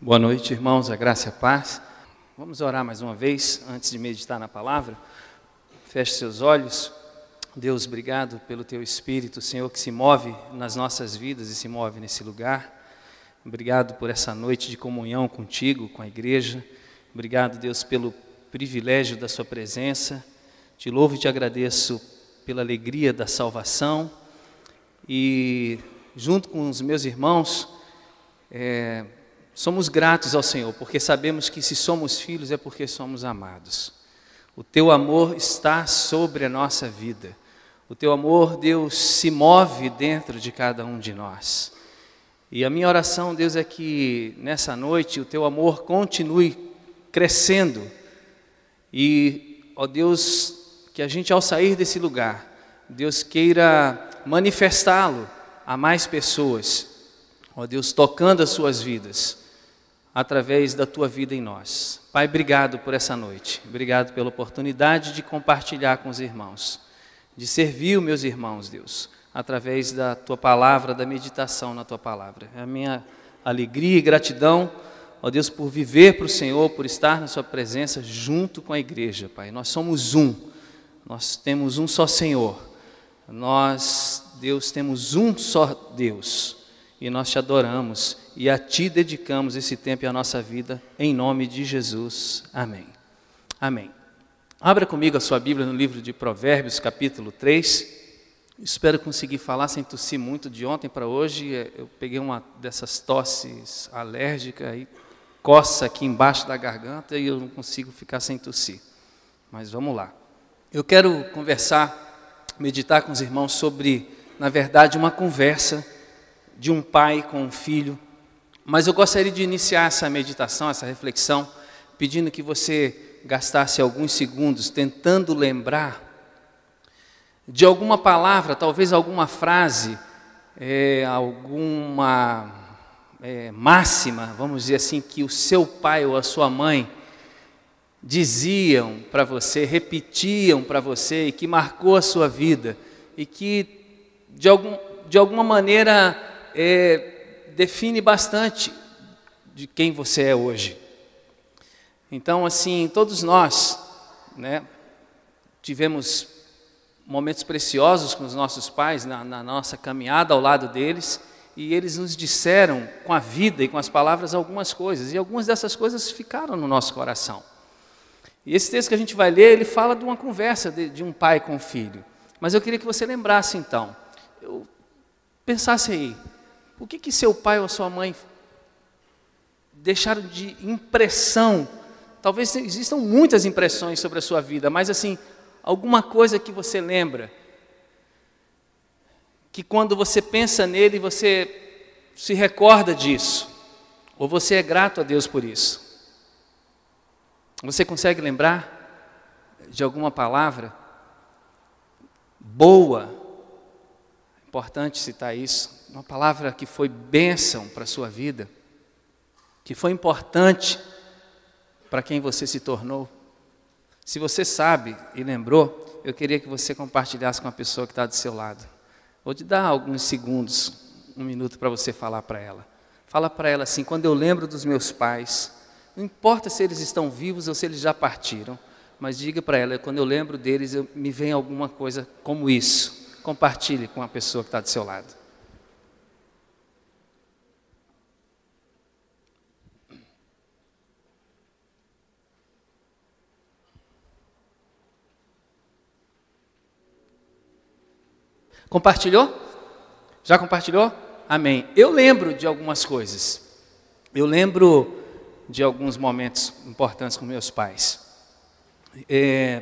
Boa noite, irmãos, a graça e a paz. Vamos orar mais uma vez, antes de meditar na palavra. Feche seus olhos. Deus, obrigado pelo Teu Espírito, Senhor, que se move nas nossas vidas e se move nesse lugar. Obrigado por essa noite de comunhão contigo, com a igreja. Obrigado, Deus, pelo privilégio da Sua presença. Te louvo e te agradeço pela alegria da salvação. E, junto com os meus irmãos, somos gratos ao Senhor, porque sabemos que se somos filhos é porque somos amados. O Teu amor está sobre a nossa vida. O Teu amor, Deus, se move dentro de cada um de nós. E a minha oração, Deus, é que nessa noite o Teu amor continue crescendo. E, ó Deus, que a gente ao sair desse lugar, Deus queira manifestá-lo a mais pessoas. Ó Deus, tocando as suas vidas, através da Tua vida em nós. Pai, obrigado por essa noite. Obrigado pela oportunidade de compartilhar com os irmãos, de servir os meus irmãos, Deus, através da Tua palavra, da meditação na Tua palavra. É a minha alegria e gratidão, ó Deus, por viver para o Senhor, por estar na Sua presença junto com a igreja, Pai. Nós somos um, nós temos um só Senhor. Nós, Deus, temos um só Deus. E nós Te adoramos e a Ti dedicamos esse tempo e a nossa vida, em nome de Jesus. Amém. Amém. Abra comigo a sua Bíblia no livro de Provérbios, capítulo 3. Espero conseguir falar sem tossir muito de ontem para hoje. Eu peguei uma dessas tosses alérgicas e coça aqui embaixo da garganta e eu não consigo ficar sem tossir. Mas vamos lá. Eu quero conversar, meditar com os irmãos sobre, na verdade, uma conversa de um pai com um filho, mas eu gostaria de iniciar essa meditação, essa reflexão, pedindo que você gastasse alguns segundos tentando lembrar de alguma palavra, talvez alguma frase, alguma máxima, vamos dizer assim, que o seu pai ou a sua mãe diziam para você, repetiam para você e que marcou a sua vida e que de alguma maneira define bastante de quem você é hoje. Então, assim, todos nós, tivemos momentos preciosos com os nossos pais na nossa caminhada ao lado deles, e eles nos disseram com a vida e com as palavras algumas coisas, e algumas dessas coisas ficaram no nosso coração. E esse texto que a gente vai ler, ele fala de uma conversa de um pai com o filho. Mas eu queria que você lembrasse então, pensasse aí, o que seu pai ou sua mãe deixaram de impressão? Talvez existam muitas impressões sobre a sua vida, mas assim, alguma coisa que você lembra, que quando você pensa nele, você se recorda disso, ou você é grato a Deus por isso. Você consegue lembrar de alguma palavra boa? Importante citar isso, uma palavra que foi bênção para a sua vida, que foi importante para quem você se tornou. Se você sabe e lembrou, eu queria que você compartilhasse com a pessoa que está do seu lado. Vou te dar alguns segundos, um minuto para você falar para ela. Fala para ela assim, quando eu lembro dos meus pais, não importa se eles estão vivos ou se eles já partiram, mas diga para ela, quando eu lembro deles, me vem alguma coisa como isso. Compartilhe com a pessoa que está do seu lado. Compartilhou? Já compartilhou? Amém. Eu lembro de algumas coisas. Eu lembro de alguns momentos importantes com meus pais.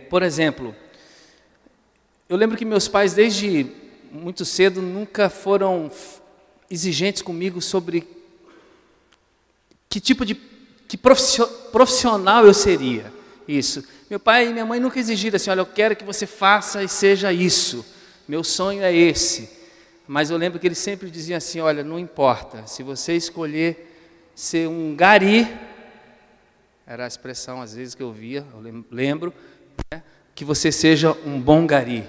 Por exemplo, eu lembro que meus pais, desde muito cedo, nunca foram exigentes comigo sobre que profissional eu seria. Isso. Meu pai e minha mãe nunca exigiram assim, olha, eu quero que você faça e seja isso. Meu sonho é esse. Mas eu lembro que eles sempre diziam assim, olha, não importa, se você escolher ser um gari, era a expressão às vezes que eu via, eu lembro, que você seja um bom gari,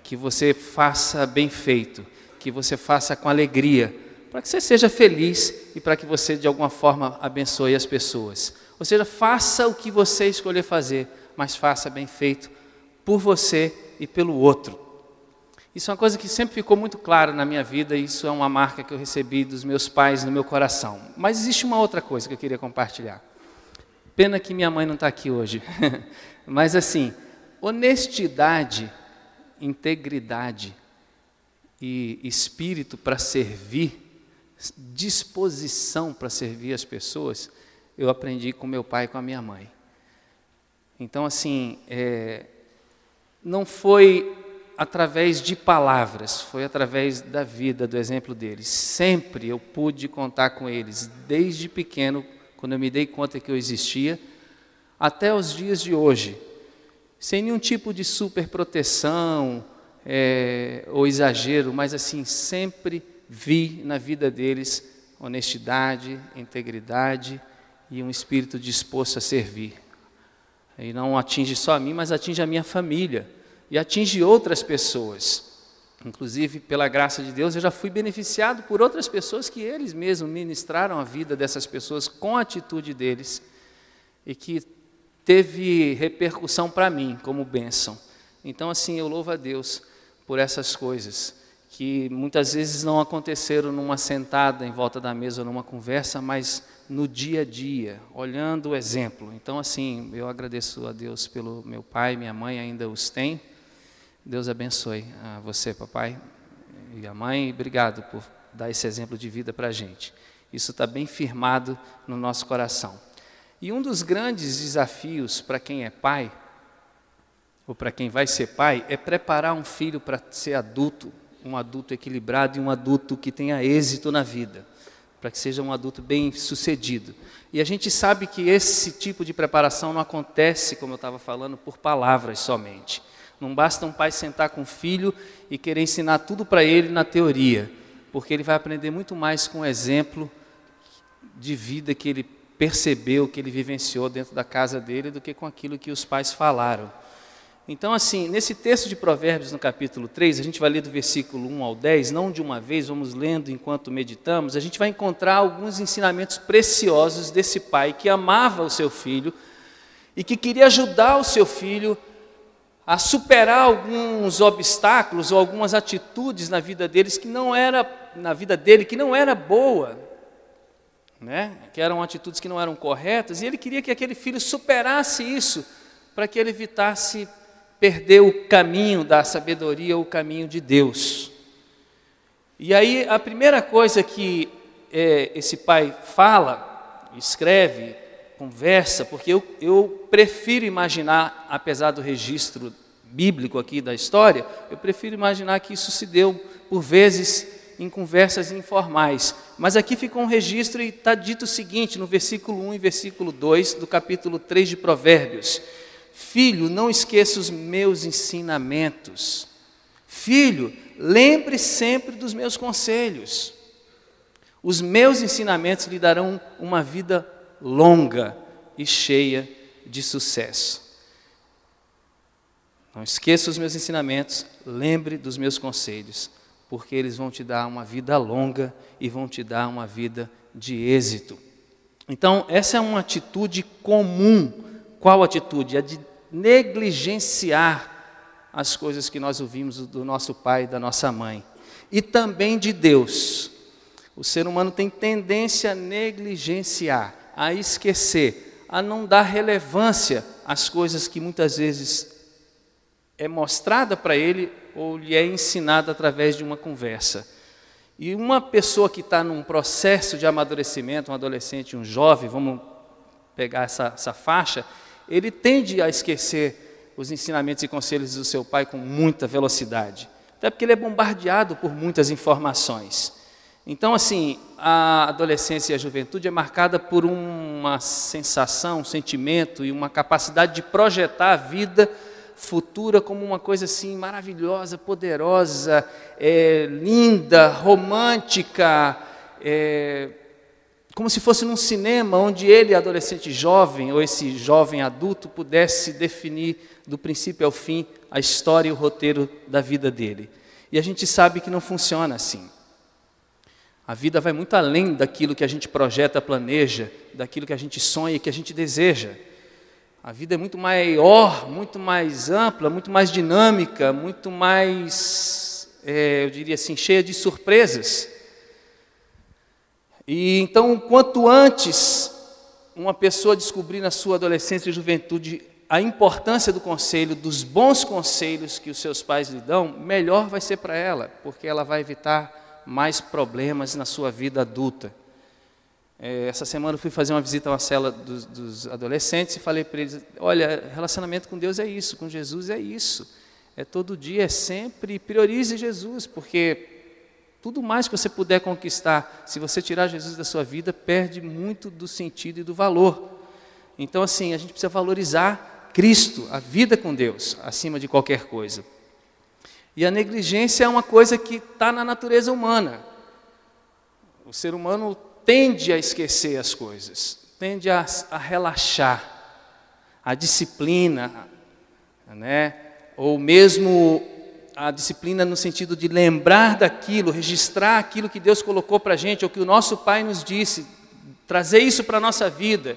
que você faça bem feito, que você faça com alegria, para que você seja feliz e para que você, de alguma forma, abençoe as pessoas. Ou seja, faça o que você escolher fazer, mas faça bem feito por você e pelo outro. Isso é uma coisa que sempre ficou muito clara na minha vida, e isso é uma marca que eu recebi dos meus pais no meu coração. Mas existe uma outra coisa que eu queria compartilhar. Pena que minha mãe não está aqui hoje. Mas assim, honestidade, integridade e espírito para servir, disposição para servir as pessoas, eu aprendi com meu pai e com a minha mãe. Então assim, não foi através de palavras, foi através da vida, do exemplo deles. Sempre eu pude contar com eles, desde pequeno, quando eu me dei conta que eu existia, até os dias de hoje, sem nenhum tipo de superproteção ou exagero, mas assim, sempre vi na vida deles honestidade, integridade e um espírito disposto a servir. E não atinge só a mim, mas atinge a minha família e atinge outras pessoas. Inclusive, pela graça de Deus, eu já fui beneficiado por outras pessoas que eles mesmos ministraram a vida dessas pessoas com a atitude deles e que teve repercussão para mim como bênção. Então, assim, eu louvo a Deus por essas coisas que muitas vezes não aconteceram numa sentada em volta da mesa ou numa conversa, mas no dia a dia, olhando o exemplo. Então, assim, eu agradeço a Deus pelo meu pai, minha mãe ainda os tem. Deus abençoe a você, papai, e a mãe. Obrigado por dar esse exemplo de vida para a gente. Isso está bem firmado no nosso coração. E um dos grandes desafios para quem é pai, ou para quem vai ser pai, é preparar um filho para ser adulto, um adulto equilibrado e um adulto que tenha êxito na vida, para que seja um adulto bem sucedido. E a gente sabe que esse tipo de preparação não acontece, como eu estava falando, por palavras somente. Não basta um pai sentar com o filho e querer ensinar tudo para ele na teoria, porque ele vai aprender muito mais com o exemplo de vida que ele percebeu, que ele vivenciou dentro da casa dele, do que com aquilo que os pais falaram. Então, assim, nesse texto de Provérbios, no capítulo 3, a gente vai ler do versículo 1 ao 10, não de uma vez, vamos lendo enquanto meditamos, a gente vai encontrar alguns ensinamentos preciosos desse pai que amava o seu filho e que queria ajudar o seu filho a superar alguns obstáculos ou algumas atitudes na vida deles que não era boa, né? Que eram atitudes que não eram corretas, e ele queria que aquele filho superasse isso, para que ele evitasse perder o caminho da sabedoria, o caminho de Deus. E aí a primeira coisa que esse pai fala, escreve, conversa, porque eu prefiro imaginar, apesar do registro bíblico aqui da história, eu prefiro imaginar que isso se deu, por vezes, em conversas informais. Mas aqui ficou um registro e está dito o seguinte, no versículo 1 e versículo 2 do capítulo 3 de Provérbios: Filho, não esqueça os meus ensinamentos. Filho, lembre sempre dos meus conselhos. Os meus ensinamentos lhe darão uma vida longa e cheia de sucesso. Não esqueça os meus ensinamentos, lembre dos meus conselhos, porque eles vão te dar uma vida longa e vão te dar uma vida de êxito. Então, essa é uma atitude comum. Qual atitude? A de negligenciar as coisas que nós ouvimos do nosso pai e da nossa mãe. E também de Deus. O ser humano tem tendência a negligenciar, a esquecer, a não dar relevância às coisas que muitas vezes é mostrada para ele ou lhe é ensinada através de uma conversa. E uma pessoa que está num processo de amadurecimento, um adolescente, um jovem, vamos pegar essa faixa, ele tende a esquecer os ensinamentos e conselhos do seu pai com muita velocidade, até porque ele é bombardeado por muitas informações. Então, assim, a adolescência e a juventude é marcada por uma sensação, um sentimento e uma capacidade de projetar a vida futura como uma coisa assim maravilhosa, poderosa, linda, romântica, como se fosse num cinema onde ele, adolescente jovem, ou esse jovem adulto, pudesse definir do princípio ao fim a história e o roteiro da vida dele. E a gente sabe que não funciona assim. A vida vai muito além daquilo que a gente projeta, planeja, daquilo que a gente sonha e que a gente deseja. A vida é muito maior, muito mais ampla, muito mais dinâmica, muito mais, eu diria assim, cheia de surpresas. E então, quanto antes uma pessoa descobrir na sua adolescência e juventude a importância do conselho, dos bons conselhos que os seus pais lhe dão, melhor vai ser para ela, porque ela vai evitar mais problemas na sua vida adulta. Essa semana eu fui fazer uma visita a uma cela dos adolescentes e falei para eles, olha, relacionamento com Deus é isso, com Jesus é isso. É todo dia, é sempre, priorize Jesus, porque tudo mais que você puder conquistar, se você tirar Jesus da sua vida, perde muito do sentido e do valor. Então, assim, a gente precisa valorizar Cristo, a vida com Deus, acima de qualquer coisa. E a negligência é uma coisa que está na natureza humana. O ser humano tende a esquecer as coisas, tende a relaxar. A disciplina, né? Ou mesmo a disciplina no sentido de lembrar daquilo, registrar aquilo que Deus colocou para a gente, ou que o nosso Pai nos disse, trazer isso para a nossa vida.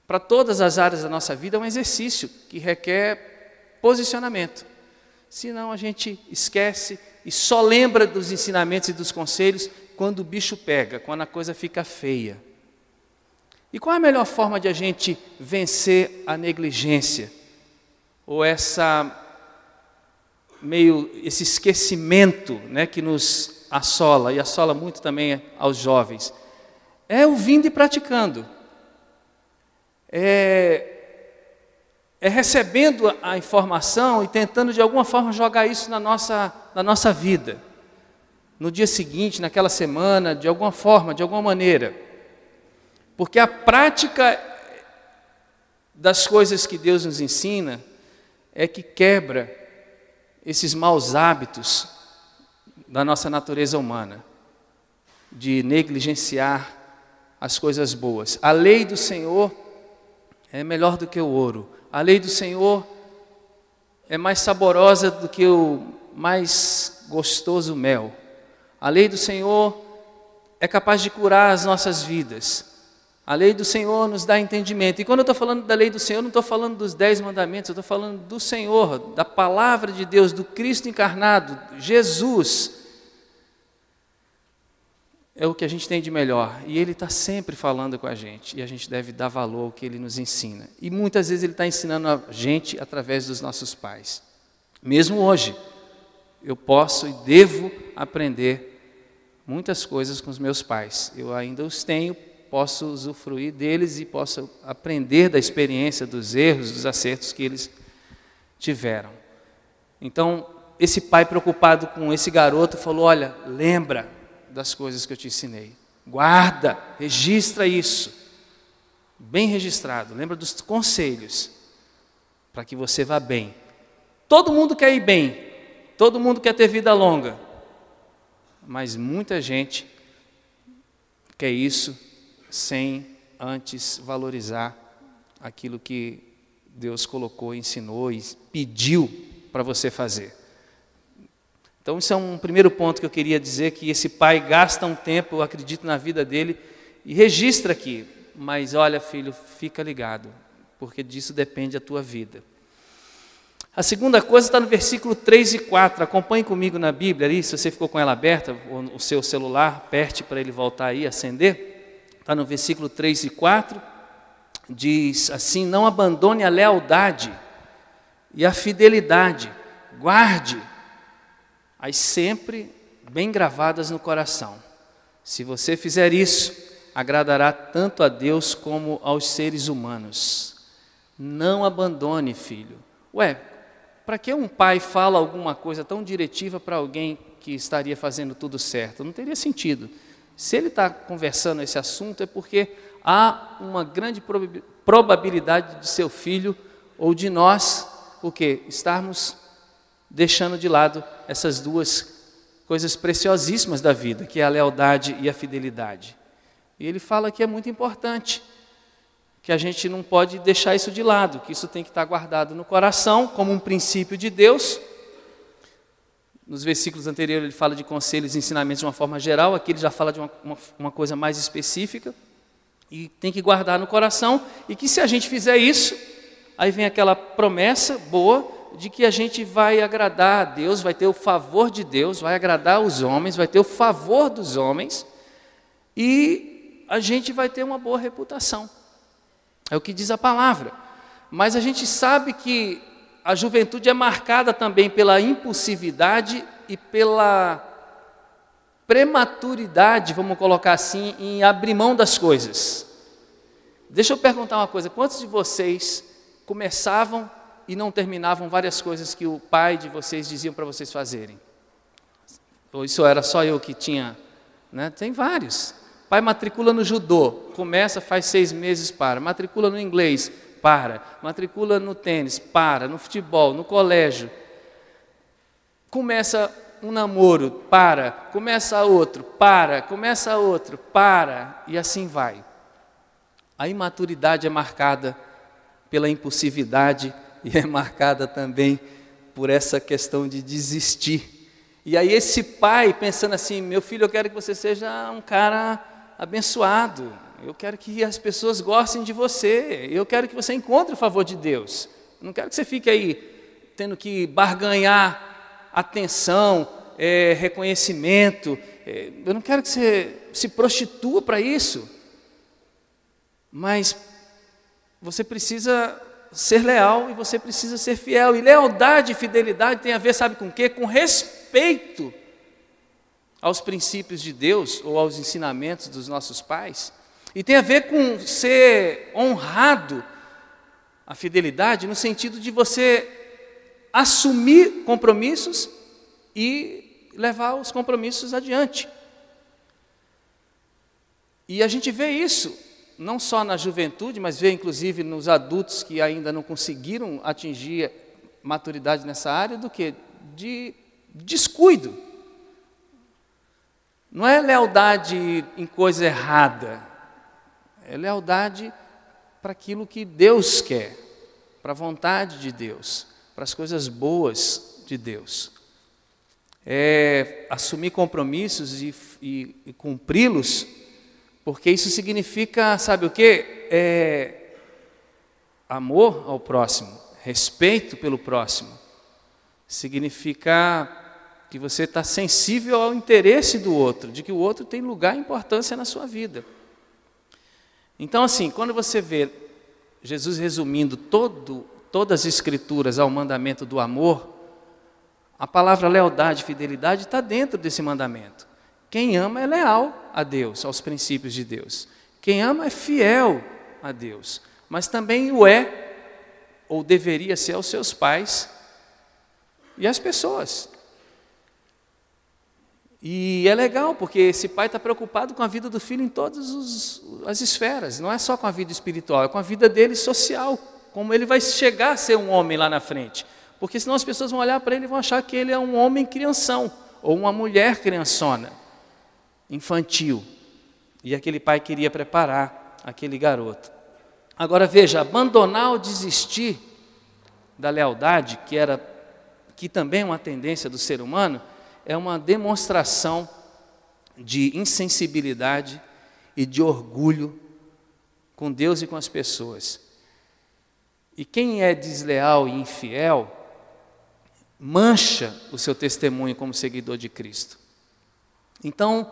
Para todas as áreas da nossa vida é um exercício que requer posicionamento. Senão a gente esquece e só lembra dos ensinamentos e dos conselhos quando o bicho pega, quando a coisa fica feia. E qual é a melhor forma de a gente vencer a negligência? Ou esse esquecimento, né, que nos assola, e assola muito também aos jovens? É ouvindo e praticando. É recebendo a informação e tentando de alguma forma jogar isso na nossa vida. No dia seguinte, naquela semana, de alguma forma, de alguma maneira. Porque a prática das coisas que Deus nos ensina é que quebra esses maus hábitos da nossa natureza humana, de negligenciar as coisas boas. A lei do Senhor é melhor do que o ouro. A lei do Senhor é mais saborosa do que o mais gostoso mel. A lei do Senhor é capaz de curar as nossas vidas. A lei do Senhor nos dá entendimento. E quando eu estou falando da lei do Senhor, não estou falando dos 10 mandamentos, eu estou falando do Senhor, da palavra de Deus, do Cristo encarnado, Jesus. É o que a gente tem de melhor. E Ele está sempre falando com a gente. E a gente deve dar valor ao que Ele nos ensina. E muitas vezes Ele está ensinando a gente através dos nossos pais. Mesmo hoje, eu posso e devo aprender muitas coisas com os meus pais. Eu ainda os tenho, posso usufruir deles e posso aprender da experiência, dos erros, dos acertos que eles tiveram. Então, esse pai preocupado com esse garoto falou, olha, lembra das coisas que eu te ensinei. Guarda, registra isso. Bem registrado, lembra dos conselhos, para que você vá bem. Todo mundo quer ir bem, todo mundo quer ter vida longa, mas muita gente quer isso sem antes valorizar aquilo que Deus colocou, ensinou e pediu para você fazer. Então, isso é um primeiro ponto que eu queria dizer, que esse pai gasta um tempo, eu acredito, na vida dele, e registra aqui. Mas olha, filho, fica ligado, porque disso depende a tua vida. A segunda coisa está no versículo 3 e 4. Acompanhe comigo na Bíblia, ali, se você ficou com ela aberta, o seu celular, aperte para ele voltar aí, acender. Está no versículo 3 e 4. Diz assim, não abandone a lealdade e a fidelidade. Guarde as sempre bem gravadas no coração. Se você fizer isso, agradará tanto a Deus como aos seres humanos. Não abandone, filho. Para que um pai fala alguma coisa tão diretiva para alguém que estaria fazendo tudo certo? Não teria sentido. Se ele está conversando esse assunto, é porque há uma grande probabilidade de seu filho ou de nós, o quê? Estarmos deixando de lado essas duas coisas preciosíssimas da vida, que é a lealdade e a fidelidade. E ele fala que é muito importante, que a gente não pode deixar isso de lado, que isso tem que estar guardado no coração como um princípio de Deus, Nos versículos anteriores ele fala de conselhos e ensinamentos de uma forma geral, aqui ele já fala de uma coisa mais específica, e tem que guardar no coração, e que se a gente fizer isso, aí vem aquela promessa boa, de que a gente vai agradar a Deus, vai ter o favor de Deus, vai agradar os homens, vai ter o favor dos homens, e a gente vai ter uma boa reputação. É o que diz a palavra. Mas a gente sabe que a juventude é marcada também pela impulsividade e pela prematuridade, vamos colocar assim, em abrir mão das coisas. Deixa eu perguntar uma coisa, quantos de vocês começavam e não terminavam várias coisas que o pai de vocês diziam para vocês fazerem? Ou isso era só eu que tinha? Né? Tem vários. Pai matricula no judô, começa, faz 6 meses, para. Matricula no inglês, para. Matricula no tênis, para. No futebol, no colégio. Começa um namoro, para. Começa outro, para. Começa outro, para. E assim vai. A imaturidade é marcada pela impulsividade e é marcada também por essa questão de desistir. E aí esse pai pensando assim, meu filho, eu quero que você seja um cara abençoado, eu quero que as pessoas gostem de você, eu quero que você encontre o favor de Deus, eu não quero que você fique aí tendo que barganhar atenção, reconhecimento, eu não quero que você se prostitua para isso, mas você precisa ser leal e você precisa ser fiel, e lealdade e fidelidade tem a ver, sabe com o quê? Com respeito aos princípios de Deus ou aos ensinamentos dos nossos pais, e tem a ver com ser honrado, a fidelidade no sentido de você assumir compromissos e levar os compromissos adiante. E a gente vê isso não só na juventude, mas vê inclusive nos adultos que ainda não conseguiram atingir maturidade nessa área, do que? De descuido. Não é lealdade em coisa errada, é lealdade para aquilo que Deus quer, para a vontade de Deus, para as coisas boas de Deus. É assumir compromissos e cumpri-los, porque isso significa, sabe o quê? Amor ao próximo, respeito pelo próximo. Significa que você está sensível ao interesse do outro, de que o outro tem lugar e importância na sua vida. Então, assim, quando você vê Jesus resumindo todas as Escrituras ao mandamento do amor, a palavra lealdade e fidelidade está dentro desse mandamento. Quem ama é leal a Deus, aos princípios de Deus. Quem ama é fiel a Deus, mas também o é, ou deveria ser, aos seus pais e às pessoas. E é legal, porque esse pai está preocupado com a vida do filho em todas as esferas, não é só com a vida espiritual, é com a vida dele social, como ele vai chegar a ser um homem lá na frente. Porque senão as pessoas vão olhar para ele e vão achar que ele é um homem crianção, ou uma mulher criançona, infantil. E aquele pai queria preparar aquele garoto. Agora veja, abandonar ou desistir da lealdade, que também é uma tendência do ser humano, é uma demonstração de insensibilidade e de orgulho com Deus e com as pessoas. E quem é desleal e infiel, mancha o seu testemunho como seguidor de Cristo. Então,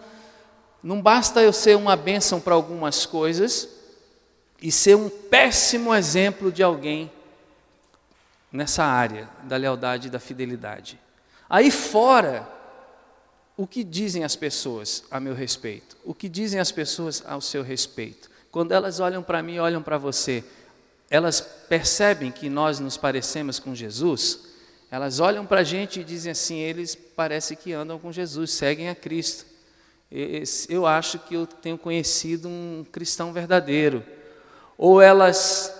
não basta eu ser uma bênção para algumas coisas e ser um péssimo exemplo de alguém nessa área da lealdade e da fidelidade. Aí fora, o que dizem as pessoas a meu respeito? O que dizem as pessoas ao seu respeito? Quando elas olham para mim, olham para você, elas percebem que nós nos parecemos com Jesus? Elas olham para a gente e dizem assim, eles parecem que andam com Jesus, seguem a Cristo. Eu acho que eu tenho conhecido um cristão verdadeiro. Ou elas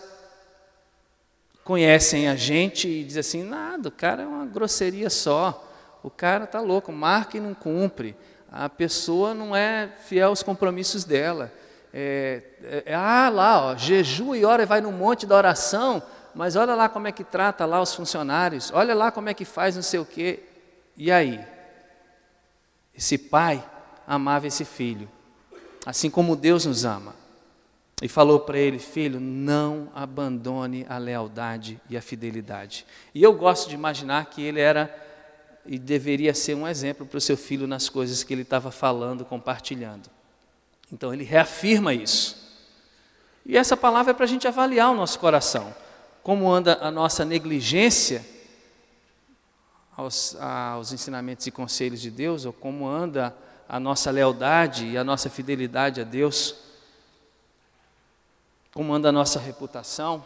conhecem a gente e dizem assim, nada, o cara é uma grosseria só. O cara está louco, marca e não cumpre. A pessoa não é fiel aos compromissos dela. Lá, ó, jejua e ora e vai no monte da oração, mas olha lá como é que trata lá os funcionários, olha lá como é que faz não sei o quê. E aí? Esse pai amava esse filho, assim como Deus nos ama. E falou para ele: filho, não abandone a lealdade e a fidelidade. E eu gosto de imaginar que ele era e deveria ser um exemplo para o seu filho nas coisas que ele estava falando, compartilhando. Então ele reafirma isso. E essa palavra é para a gente avaliar o nosso coração. Como anda a nossa negligência aos ensinamentos e conselhos de Deus, ou como anda a nossa lealdade e a nossa fidelidade a Deus, como anda a nossa reputação.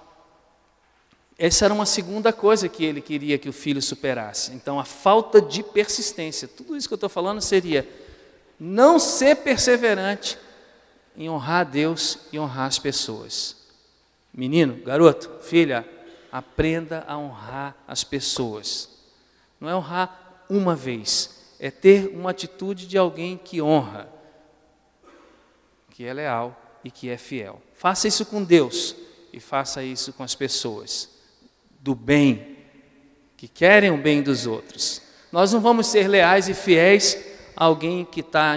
Essa era uma segunda coisa que ele queria que o filho superasse. Então, a falta de persistência. Tudo isso que eu estou falando seria não ser perseverante em honrar a Deus e honrar as pessoas. Menino, garoto, filha, aprenda a honrar as pessoas. Não é honrar uma vez, é ter uma atitude de alguém que honra, que é leal e que é fiel. Faça isso com Deus e faça isso com as pessoas do bem, que querem o bem dos outros. Nós não vamos ser leais e fiéis a alguém que está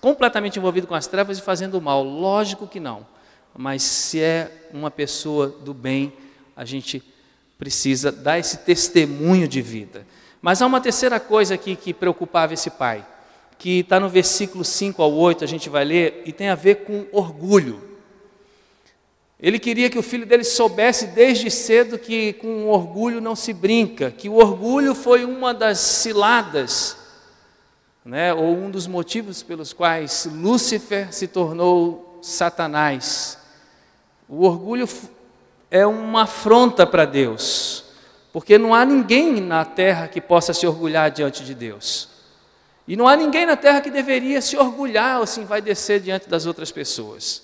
completamente envolvido com as trevas e fazendo o mal. Lógico que não. Mas se é uma pessoa do bem, a gente precisa dar esse testemunho de vida. Mas há uma terceira coisa aqui que preocupava esse pai, que está no versículo 5 ao 8, a gente vai ler, e tem a ver com orgulho. Ele queria que o filho dele soubesse desde cedo que com orgulho não se brinca, que o orgulho foi uma das ciladas, ou um dos motivos pelos quais Lúcifer se tornou Satanás. O orgulho é uma afronta para Deus, porque não há ninguém na terra que possa se orgulhar diante de Deus. E não há ninguém na terra que deveria se orgulhar ou se envaidecer diante das outras pessoas.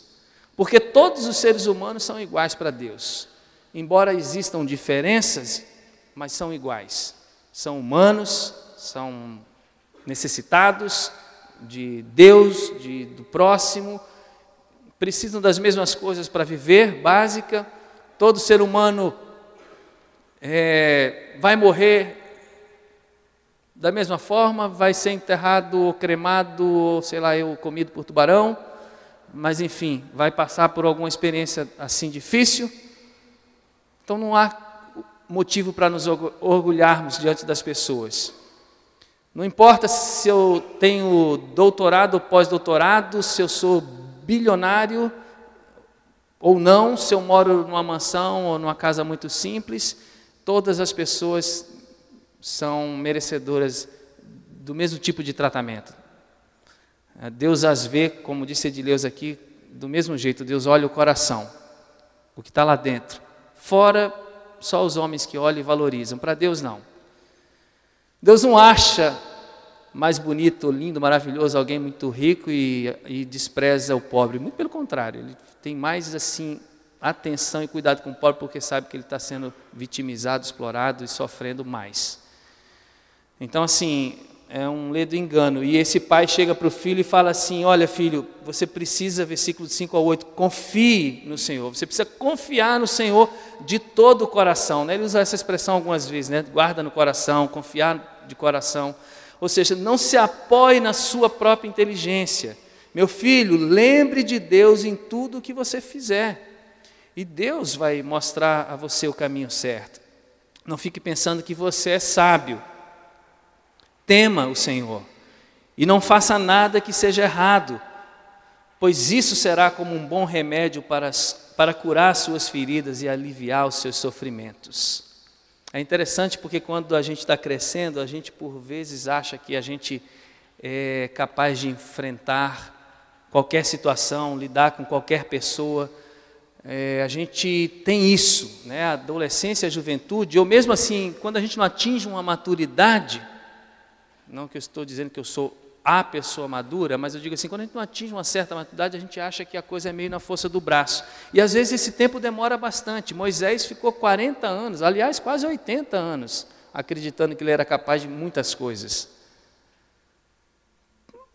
Porque todos os seres humanos são iguais para Deus. Embora existam diferenças, mas são iguais. São humanos, são necessitados de Deus, do próximo, precisam das mesmas coisas para viver, básica. Todo ser humano vai morrer da mesma forma, vai ser enterrado ou cremado, ou sei lá, comido por tubarão, mas enfim, vai passar por alguma experiência assim difícil. Então não há motivo para nos orgulharmos diante das pessoas. Não importa se eu tenho doutorado ou pós-doutorado, se eu sou bilionário ou não, se eu moro numa mansão ou numa casa muito simples, todas as pessoas são merecedoras do mesmo tipo de tratamento. Deus as vê, como disse Edileuza aqui, do mesmo jeito. Deus olha o coração, o que está lá dentro. Fora, só os homens que olham e valorizam. Para Deus, não. Deus não acha mais bonito, lindo, maravilhoso alguém muito rico e despreza o pobre. Muito pelo contrário, Ele tem mais assim atenção e cuidado com o pobre, porque sabe que ele está sendo vitimizado, explorado e sofrendo mais. Então, assim, é um ledo engano. E esse pai chega para o filho e fala assim: olha, filho, você precisa, versículo 5 ao 8, confie no Senhor. Você precisa confiar no Senhor de todo o coração. Ele usa essa expressão algumas vezes, guarda no coração, confiar de coração. Ou seja, não se apoie na sua própria inteligência. Meu filho, lembre de Deus em tudo o que você fizer. E Deus vai mostrar a você o caminho certo. Não fique pensando que você é sábio. Tema o Senhor e não faça nada que seja errado, pois isso será como um bom remédio para curar as suas feridas e aliviar os seus sofrimentos. É interessante porque quando a gente está crescendo, a gente por vezes acha que a gente é capaz de enfrentar qualquer situação, lidar com qualquer pessoa. A gente tem isso, a adolescência, a juventude, ou mesmo assim, quando a gente não atinge uma maturidade. Não que eu estou dizendo que eu sou a pessoa madura, mas eu digo assim, quando a gente não atinge uma certa maturidade, a gente acha que a coisa é meio na força do braço. E às vezes esse tempo demora bastante. Moisés ficou 40 anos, aliás, quase 80 anos, acreditando que ele era capaz de muitas coisas.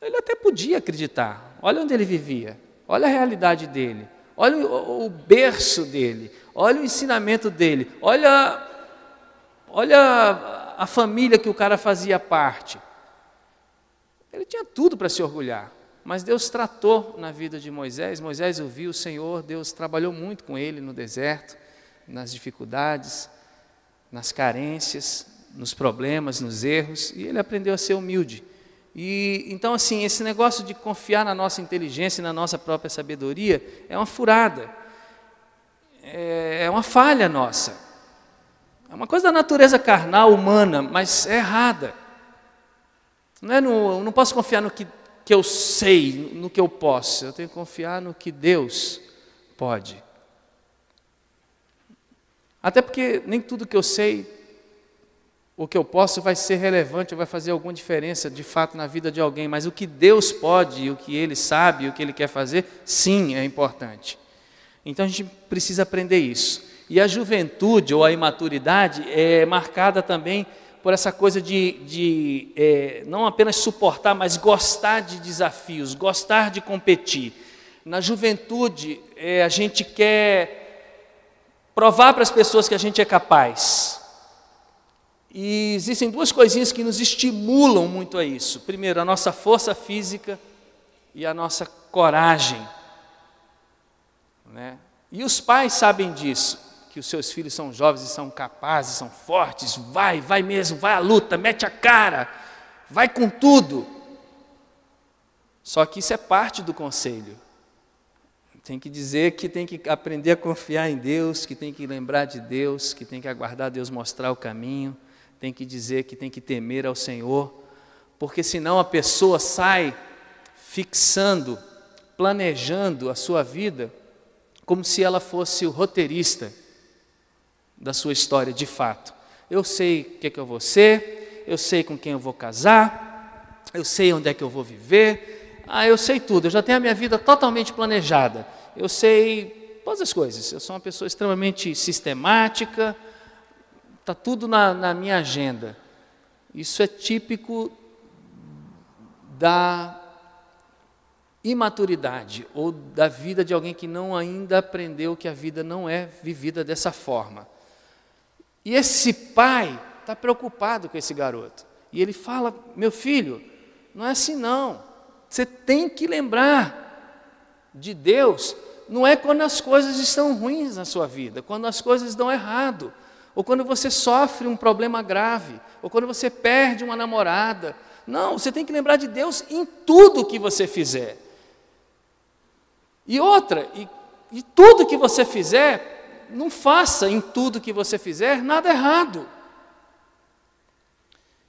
Ele até podia acreditar. Olha onde ele vivia, olha a realidade dele, olha o berço dele, olha o ensinamento dele, olha a família que o cara fazia parte. Ele tinha tudo para se orgulhar, mas Deus tratou na vida de Moisés. Moisés ouviu o Senhor, Deus trabalhou muito com ele no deserto, nas dificuldades, nas carências, nos problemas, nos erros, e ele aprendeu a ser humilde. E então, assim, esse negócio de confiar na nossa inteligência e na nossa própria sabedoria é uma furada, é uma falha nossa. É uma coisa da natureza carnal, humana, mas é errada. Eu não posso confiar no que eu sei, no que eu posso. Eu tenho que confiar no que Deus pode. Até porque nem tudo que eu sei, o que eu posso, vai ser relevante, ou vai fazer alguma diferença de fato na vida de alguém. Mas o que Deus pode, o que Ele sabe, o que Ele quer fazer, sim, é importante. Então a gente precisa aprender isso. E a juventude ou a imaturidade é marcada também por essa coisa de não apenas suportar, mas gostar de desafios, gostar de competir. Na juventude, a gente quer provar para as pessoas que a gente é capaz. E existem duas coisinhas que nos estimulam muito a isso. Primeiro, a nossa força física e a nossa coragem. Né? E os pais sabem disso, que os seus filhos são jovens e são capazes, são fortes, vai mesmo, vai à luta, mete a cara, vai com tudo. Só que isso é parte do conselho. Tem que dizer que tem que aprender a confiar em Deus, que tem que lembrar de Deus, que tem que aguardar Deus mostrar o caminho, tem que dizer que tem que temer ao Senhor, porque senão a pessoa sai fixando, planejando a sua vida como se ela fosse o roteirista da sua história de fato. Eu sei o que é que eu vou ser, eu sei com quem eu vou casar, eu sei onde é que eu vou viver, eu sei tudo, eu já tenho a minha vida totalmente planejada, eu sei todas as coisas, eu sou uma pessoa extremamente sistemática, está tudo na minha agenda. Isso é típico da imaturidade ou da vida de alguém que não ainda aprendeu que a vida não é vivida dessa forma. E esse pai está preocupado com esse garoto. E ele fala, meu filho, não é assim não. Você tem que lembrar de Deus, não é quando as coisas estão ruins na sua vida, quando as coisas dão errado, ou quando você sofre um problema grave, ou quando você perde uma namorada. Não, você tem que lembrar de Deus em tudo que você fizer. E outra, e tudo que você fizer, não faça em tudo que você fizer nada errado.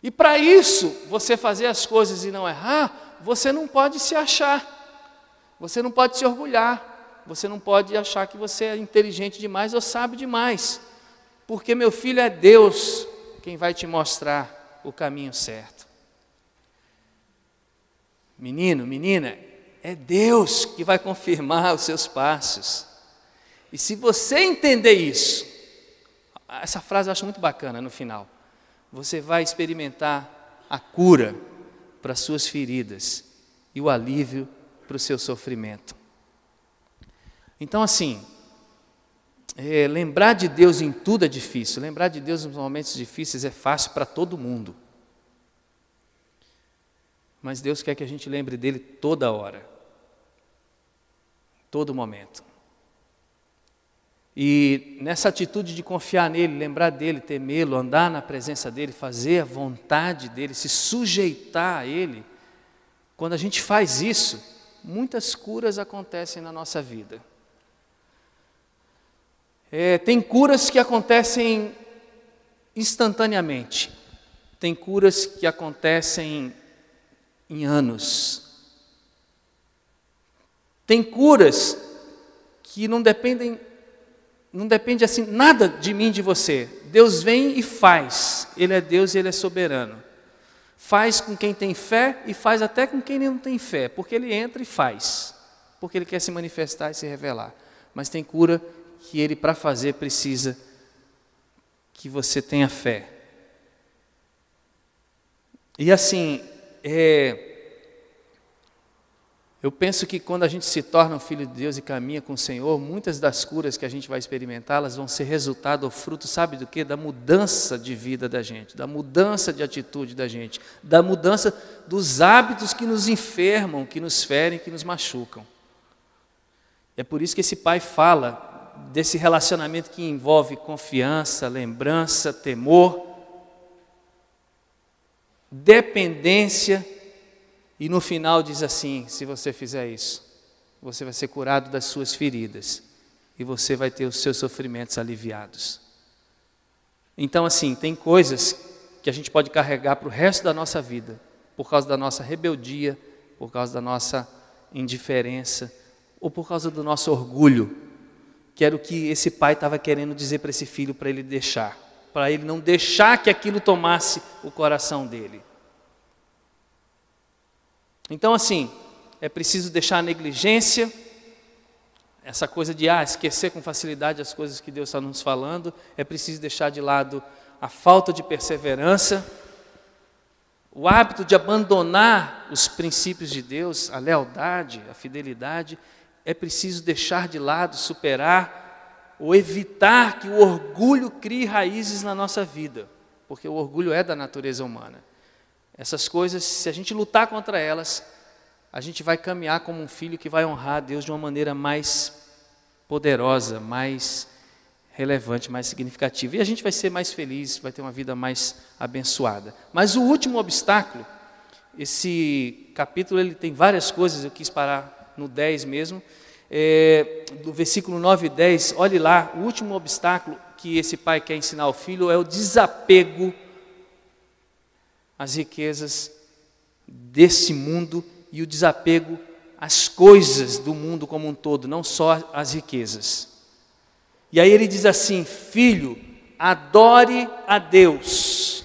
E para isso, você fazer as coisas e não errar, você não pode se achar, você não pode se orgulhar, você não pode achar que você é inteligente demais ou sabe demais, porque, meu filho, é Deus quem vai te mostrar o caminho certo. Menino, menina, é Deus que vai confirmar os seus passos. E se você entender isso, essa frase eu acho muito bacana no final, você vai experimentar a cura para as suas feridas e o alívio para o seu sofrimento. Então, assim, lembrar de Deus em tudo é difícil, lembrar de Deus nos momentos difíceis é fácil para todo mundo. Mas Deus quer que a gente lembre dele toda hora, todo momento. E nessa atitude de confiar nele, lembrar dele, temê-lo, andar na presença dele, fazer a vontade dele, se sujeitar a ele, quando a gente faz isso, muitas curas acontecem na nossa vida. Tem curas que acontecem instantaneamente, tem curas que acontecem em anos, tem curas que não depende assim nada de mim, de você. Deus vem e faz. Ele é Deus e Ele é soberano. Faz com quem tem fé e faz até com quem não tem fé, porque Ele entra e faz, porque Ele quer se manifestar e se revelar. Mas tem cura que Ele, para fazer, precisa que você tenha fé. E assim, Eu penso que quando a gente se torna um filho de Deus e caminha com o Senhor, muitas das curas que a gente vai experimentar, elas vão ser resultado ou fruto, sabe do quê? Da mudança de vida da gente, da mudança de atitude da gente, da mudança dos hábitos que nos enfermam, que nos ferem, que nos machucam. É por isso que esse pai fala desse relacionamento que envolve confiança, lembrança, temor, dependência. E no final diz assim: se você fizer isso, você vai ser curado das suas feridas e você vai ter os seus sofrimentos aliviados. Então, assim, tem coisas que a gente pode carregar para o resto da nossa vida, por causa da nossa rebeldia, por causa da nossa indiferença, ou por causa do nosso orgulho, que era o que esse pai estava querendo dizer para esse filho, para ele deixar, para ele não deixar que aquilo tomasse o coração dele. Então, assim, é preciso deixar a negligência, essa coisa de esquecer com facilidade as coisas que Deus está nos falando, é preciso deixar de lado a falta de perseverança, o hábito de abandonar os princípios de Deus, a lealdade, a fidelidade. É preciso deixar de lado, superar ou evitar que o orgulho crie raízes na nossa vida, porque o orgulho é da natureza humana. Essas coisas, se a gente lutar contra elas, a gente vai caminhar como um filho que vai honrar a Deus de uma maneira mais poderosa, mais relevante, mais significativa. E a gente vai ser mais feliz, vai ter uma vida mais abençoada. Mas o último obstáculo, esse capítulo ele tem várias coisas, eu quis parar no 10 mesmo, do versículo 9 e 10, olhe lá, o último obstáculo que esse pai quer ensinar ao filho é o desapego às riquezas desse mundo e o desapego às coisas do mundo como um todo, não só às riquezas. E aí ele diz assim: filho, adore a Deus.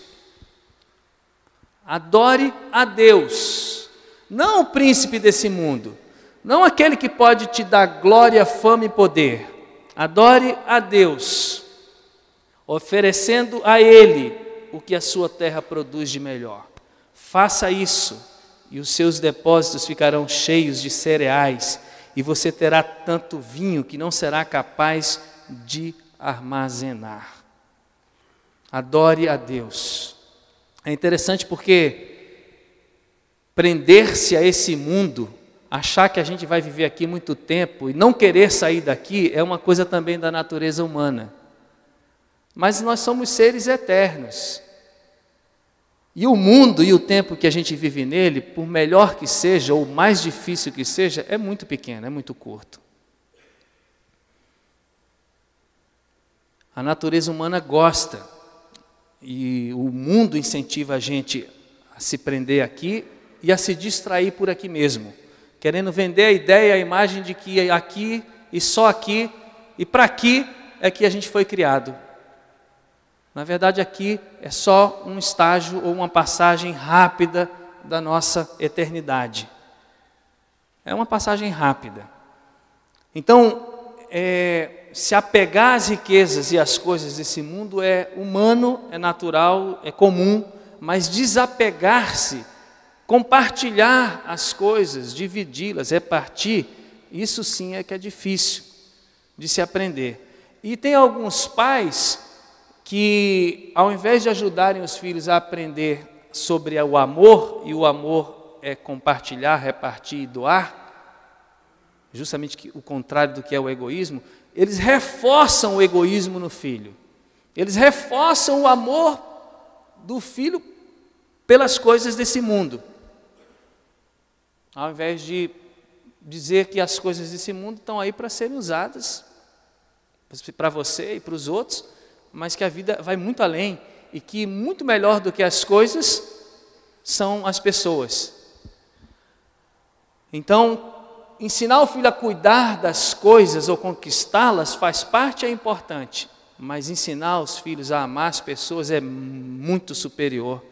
Adore a Deus, não o príncipe desse mundo, não aquele que pode te dar glória, fama e poder. Adore a Deus, oferecendo a Ele o que a sua terra produz de melhor. Faça isso e os seus depósitos ficarão cheios de cereais e você terá tanto vinho que não será capaz de armazenar. Adore a Deus. É interessante porque prender-se a esse mundo, achar que a gente vai viver aqui muito tempo e não querer sair daqui é uma coisa também da natureza humana. Mas nós somos seres eternos. E o mundo e o tempo que a gente vive nele, por melhor que seja, ou mais difícil que seja, é muito pequeno, é muito curto. A natureza humana gosta, e o mundo incentiva a gente a se prender aqui e a se distrair por aqui mesmo, querendo vender a ideia, a imagem de que aqui e só aqui e para aqui é que a gente foi criado. Na verdade, aqui é só um estágio ou uma passagem rápida da nossa eternidade. É uma passagem rápida. Então, se apegar às riquezas e às coisas desse mundo é humano, é natural, é comum, mas desapegar-se, compartilhar as coisas, dividi-las, repartir, isso sim é que é difícil de se aprender. E tem alguns pais que, ao invés de ajudarem os filhos a aprender sobre o amor, e o amor é compartilhar, repartir e doar, justamente o contrário do que é o egoísmo, eles reforçam o egoísmo no filho. Eles reforçam o amor do filho pelas coisas desse mundo. Ao invés de dizer que as coisas desse mundo estão aí para serem usadas para você e para os outros, mas que a vida vai muito além e que muito melhor do que as coisas são as pessoas. Então, ensinar o filho a cuidar das coisas ou conquistá-las faz parte, é importante, mas ensinar os filhos a amar as pessoas é muito superior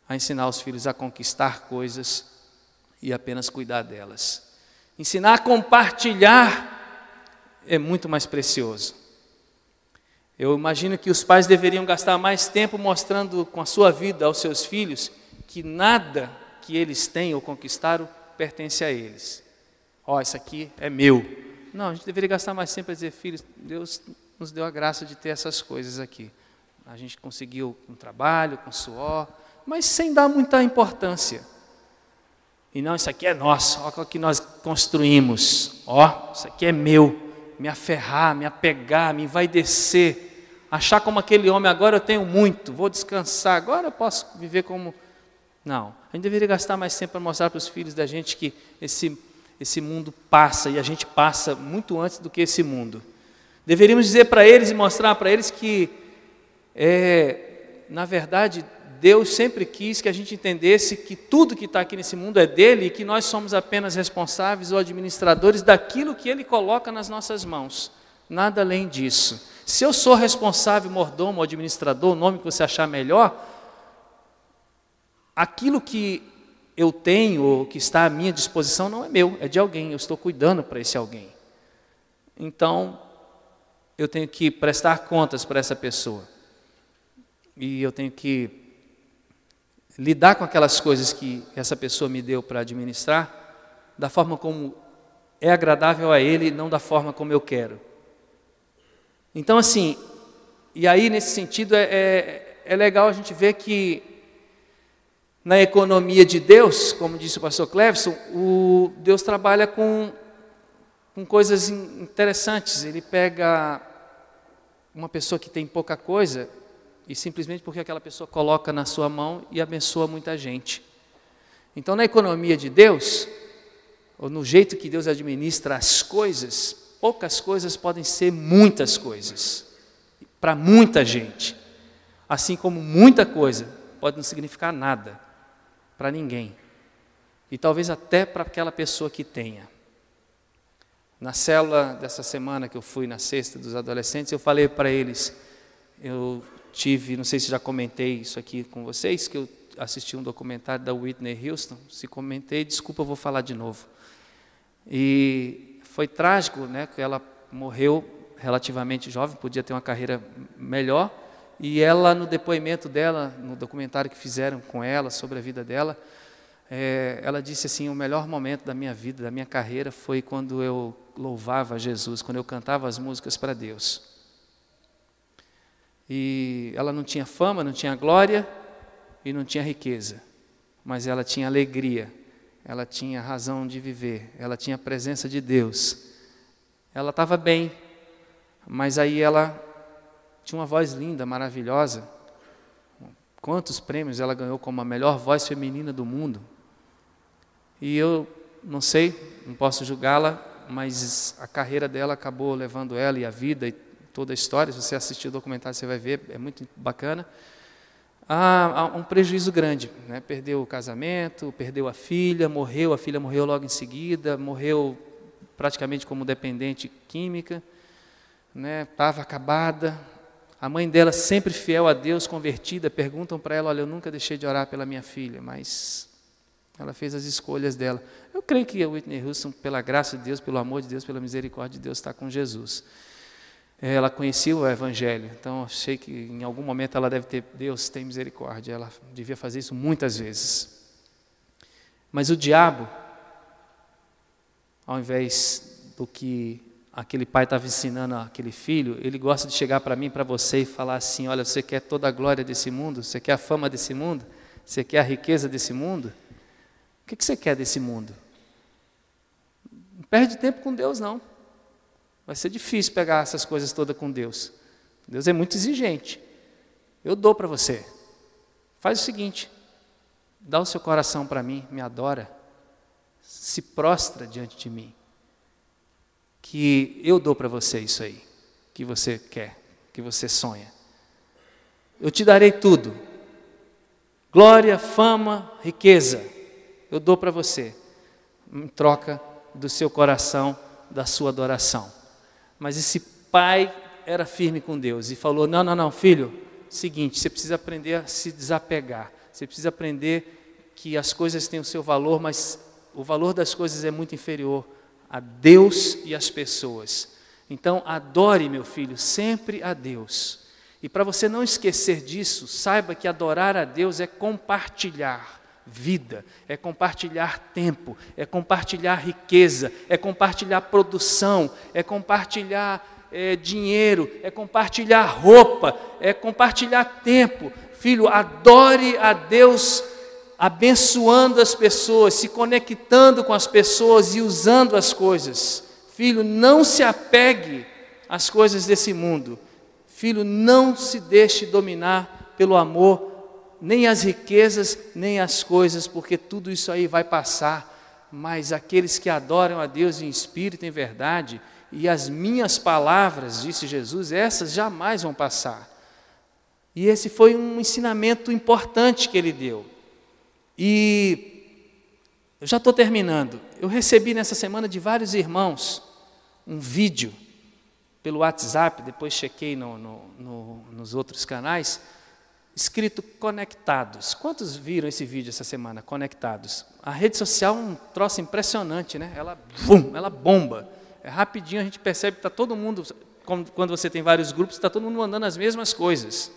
a ensinar os filhos a conquistar coisas e apenas cuidar delas. Ensinar a compartilhar é muito mais precioso. Eu imagino que os pais deveriam gastar mais tempo mostrando com a sua vida aos seus filhos que nada que eles têm ou conquistaram pertence a eles. Isso aqui é meu. Não, a gente deveria gastar mais tempo para dizer, filhos, Deus nos deu a graça de ter essas coisas aqui. A gente conseguiu com trabalho, com suor, mas sem dar muita importância. E não, isso aqui é nosso, olha o que nós construímos. Isso aqui é meu. Me aferrar, me apegar, me envaidecer. Achar como aquele homem, agora eu tenho muito, vou descansar, agora eu posso viver como... Não, a gente deveria gastar mais tempo para mostrar para os filhos da gente que esse mundo passa, e a gente passa muito antes do que esse mundo. Deveríamos dizer para eles e mostrar para eles que, na verdade, Deus sempre quis que a gente entendesse que tudo que está aqui nesse mundo é dele e que nós somos apenas responsáveis ou administradores daquilo que ele coloca nas nossas mãos. Nada além disso. Se eu sou responsável, mordomo, administrador, o nome que você achar melhor, aquilo que eu tenho ou que está à minha disposição não é meu, é de alguém, eu estou cuidando para esse alguém. Então, eu tenho que prestar contas para essa pessoa. E eu tenho que lidar com aquelas coisas que essa pessoa me deu para administrar, da forma como é agradável a ele, não da forma como eu quero. Então, assim, e aí nesse sentido é legal a gente ver que na economia de Deus, como disse o pastor Cleverson, Deus trabalha com coisas interessantes. Ele pega uma pessoa que tem pouca coisa e simplesmente porque aquela pessoa coloca na sua mão e abençoa muita gente. Então, na economia de Deus, ou no jeito que Deus administra as coisas, poucas coisas podem ser muitas coisas, para muita gente. Assim como muita coisa pode não significar nada para ninguém. E talvez até para aquela pessoa que tenha. Na célula dessa semana que eu fui na sexta dos adolescentes, eu falei para eles, não sei se já comentei isso aqui com vocês, que eu assisti um documentário da Whitney Houston. Se comentei, desculpa, eu vou falar de novo. E foi trágico, né, que ela morreu relativamente jovem, podia ter uma carreira melhor, e ela, no depoimento dela, no documentário que fizeram com ela, sobre a vida dela, ela disse assim, o melhor momento da minha vida, da minha carreira, foi quando eu louvava Jesus, quando eu cantava as músicas para Deus. E ela não tinha fama, não tinha glória e não tinha riqueza, mas ela tinha alegria, ela tinha razão de viver, ela tinha a presença de Deus. Ela estava bem, mas aí ela tinha uma voz linda, maravilhosa. Quantos prêmios ela ganhou como a melhor voz feminina do mundo. E eu não sei, não posso julgá-la, mas a carreira dela acabou levando ela e a vida e toda a história. Se você assistir o documentário, você vai ver, é muito bacana. Há um prejuízo grande, né? Perdeu o casamento, perdeu a filha morreu logo em seguida, morreu praticamente como dependente química, né? Estava acabada. A mãe dela, sempre fiel a Deus, convertida, perguntam para ela, olha, eu nunca deixei de orar pela minha filha, mas ela fez as escolhas dela. Eu creio que a Whitney Houston, pela graça de Deus, pelo amor de Deus, pela misericórdia de Deus, está com Jesus. Ela conhecia o Evangelho, então achei que em algum momento ela deve ter, Deus tem misericórdia, ela devia fazer isso muitas vezes. Mas o diabo, ao invés do que aquele pai estava ensinando aquele filho, ele gosta de chegar para mim, para você e falar assim, olha, você quer toda a glória desse mundo? Você quer a fama desse mundo? Você quer a riqueza desse mundo? O que você quer desse mundo? Não perde tempo com Deus, não. Vai ser difícil pegar essas coisas todas com Deus. Deus é muito exigente. Eu dou para você. Faz o seguinte, dá o seu coração para mim, me adora, se prostra diante de mim, que eu dou para você isso aí, que você quer, que você sonha. Eu te darei tudo, glória, fama, riqueza, eu dou para você, em troca do seu coração, da sua adoração. Mas esse pai era firme com Deus e falou, não, filho, seguinte, você precisa aprender a se desapegar, você precisa aprender que as coisas têm o seu valor, mas o valor das coisas é muito inferior a Deus e as pessoas. Então, adore, meu filho, sempre a Deus. E para você não esquecer disso, saiba que adorar a Deus é compartilhar vida, é compartilhar tempo, é compartilhar riqueza, é compartilhar produção, é compartilhar dinheiro, é compartilhar roupa, é compartilhar tempo. Filho, adore a Deus abençoando as pessoas, se conectando com as pessoas e usando as coisas. Filho, não se apegue às coisas desse mundo. Filho, não se deixe dominar pelo amor, nem as riquezas, nem as coisas, porque tudo isso aí vai passar. Mas aqueles que adoram a Deus em espírito e em verdade, e as minhas palavras, disse Jesus, essas jamais vão passar. E esse foi um ensinamento importante que ele deu. E eu já estou terminando. Eu recebi nessa semana de vários irmãos um vídeo pelo WhatsApp, depois chequei nos outros canais, escrito Conectados. Quantos viram esse vídeo essa semana, Conectados? A rede social é um troço impressionante, né? Ela bomba. É rapidinho, a gente percebe que está todo mundo, quando você tem vários grupos, está todo mundo mandando as mesmas coisas.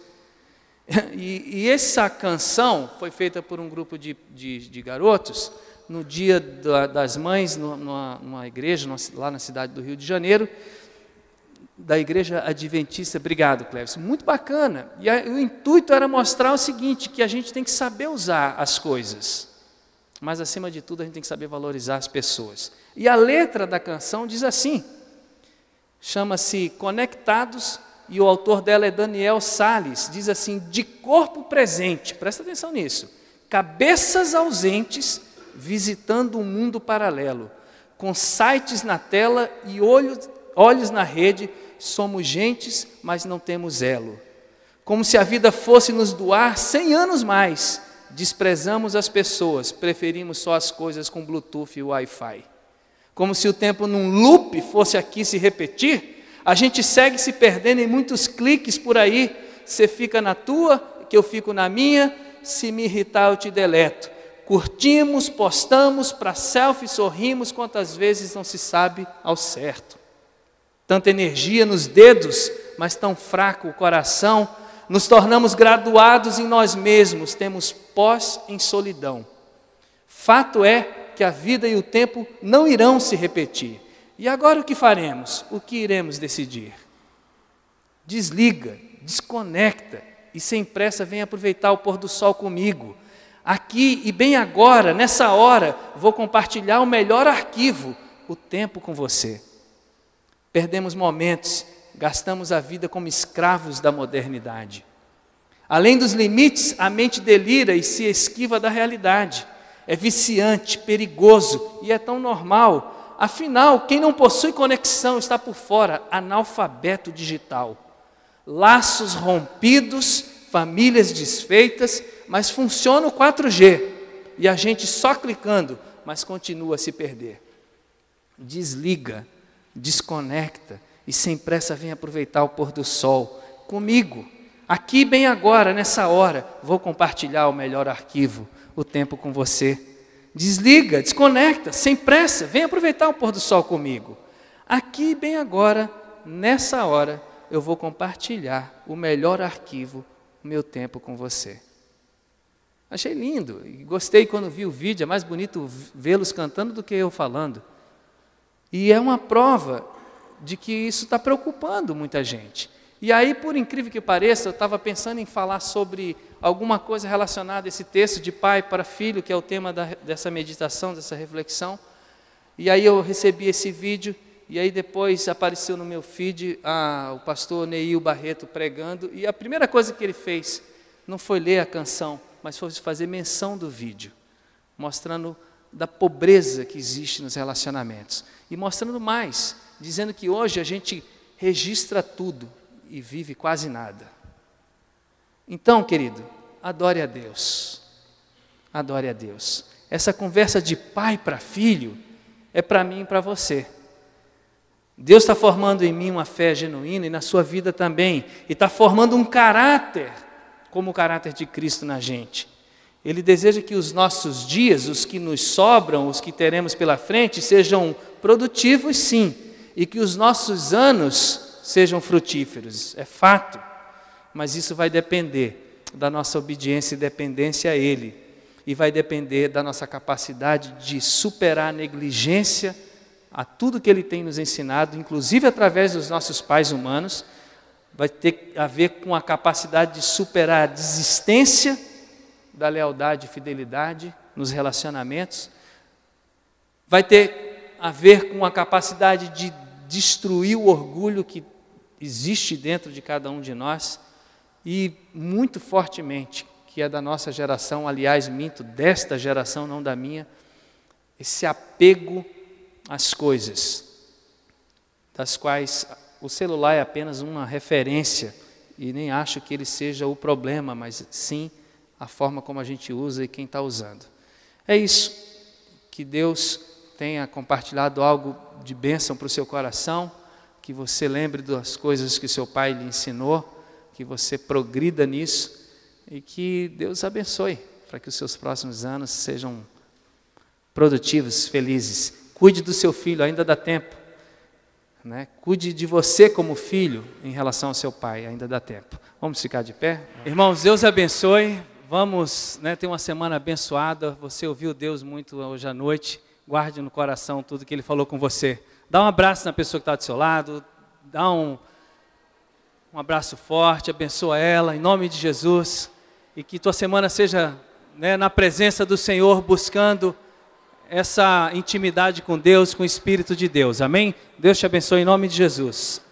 E essa canção foi feita por um grupo de garotos, no dia das mães, numa igreja, lá na cidade do Rio de Janeiro, da igreja adventista. Obrigado, Cleves. Muito bacana. E o intuito era mostrar o seguinte, que a gente tem que saber usar as coisas, mas acima de tudo a gente tem que saber valorizar as pessoas. E a letra da canção diz assim, chama-se Conectados, e o autor dela é Daniel Salles, diz assim: de corpo presente, presta atenção nisso, cabeças ausentes, visitando um mundo paralelo, com sites na tela e olhos na rede, somos gentes, mas não temos elo. Como se a vida fosse nos doar 100 anos mais, desprezamos as pessoas, preferimos só as coisas com Bluetooth e Wi-Fi. Como se o tempo num loop fosse aqui se repetir, a gente segue se perdendo em muitos cliques por aí, você fica na tua, que eu fico na minha, se me irritar eu te deleto. Curtimos, postamos, para selfie sorrimos, quantas vezes não se sabe ao certo. Tanta energia nos dedos, mas tão fraco o coração, nos tornamos graduados em nós mesmos, temos pós em solidão. Fato é que a vida e o tempo não irão se repetir. E agora o que faremos? O que iremos decidir? Desliga, desconecta e sem pressa vem aproveitar o pôr do sol comigo. Aqui e bem agora, nessa hora, vou compartilhar o melhor arquivo, o tempo com você. Perdemos momentos, gastamos a vida como escravos da modernidade. Além dos limites, a mente delira e se esquiva da realidade. É viciante, perigoso e é tão normal. Afinal, quem não possui conexão está por fora, analfabeto digital. Laços rompidos, famílias desfeitas, mas funciona o 4G. E a gente só clicando, mas continua a se perder. Desliga, desconecta e sem pressa vem aproveitar o pôr do sol. Comigo, aqui bem agora, nessa hora, vou compartilhar o melhor arquivo, o tempo com você. Desliga, desconecta, sem pressa, vem aproveitar o pôr do sol comigo. Aqui, bem agora, nessa hora, eu vou compartilhar o melhor arquivo, o meu tempo com você. Achei lindo, e gostei quando vi o vídeo, é mais bonito vê-los cantando do que eu falando. E é uma prova de que isso está preocupando muita gente. E aí, por incrível que pareça, eu estava pensando em falar sobre alguma coisa relacionada a esse texto de pai para filho, que é o tema dessa meditação, dessa reflexão. E aí eu recebi esse vídeo, e aí depois apareceu no meu feed o pastor Neil Barreto pregando, e a primeira coisa que ele fez não foi ler a canção, mas foi fazer menção do vídeo, mostrando da pobreza que existe nos relacionamentos. E mostrando mais, dizendo que hoje a gente registra tudo e vive quase nada. Então, querido, adore a Deus. Adore a Deus. Essa conversa de pai para filho é para mim e para você. Deus está formando em mim uma fé genuína e na sua vida também. E está formando um caráter, como o caráter de Cristo na gente. Ele deseja que os nossos dias, os que nos sobram, os que teremos pela frente, sejam produtivos, sim. E que os nossos anos sejam frutíferos, é fato, mas isso vai depender da nossa obediência e dependência a Ele. e vai depender da nossa capacidade de superar a negligência a tudo que Ele tem nos ensinado, inclusive através dos nossos pais humanos. Vai ter a ver com a capacidade de superar a desistência da lealdade e fidelidade nos relacionamentos. Vai ter a ver com a capacidade de destruir o orgulho que existe dentro de cada um de nós. E muito fortemente, que é da nossa geração, aliás, minto, desta geração, não da minha, esse apego às coisas, das quais o celular é apenas uma referência, e nem acho que ele seja o problema, mas sim a forma como a gente usa e quem está usando. É isso, que Deus tenha compartilhado algo de bênção para o seu coração, que você lembre das coisas que seu pai lhe ensinou, que você progrida nisso, e que Deus abençoe, para que os seus próximos anos sejam produtivos, felizes. Cuide do seu filho, ainda dá tempo. Cuide de você como filho em relação ao seu pai, ainda dá tempo. Vamos ficar de pé? Irmãos, Deus abençoe. Vamos ter uma semana abençoada. Você ouviu Deus muito hoje à noite. Guarde no coração tudo que Ele falou com você. Dá um abraço na pessoa que está do seu lado. Dá um abraço forte, abençoa ela, em nome de Jesus. E que tua semana seja na presença do Senhor, buscando essa intimidade com Deus, com o Espírito de Deus. Amém? Deus te abençoe em nome de Jesus.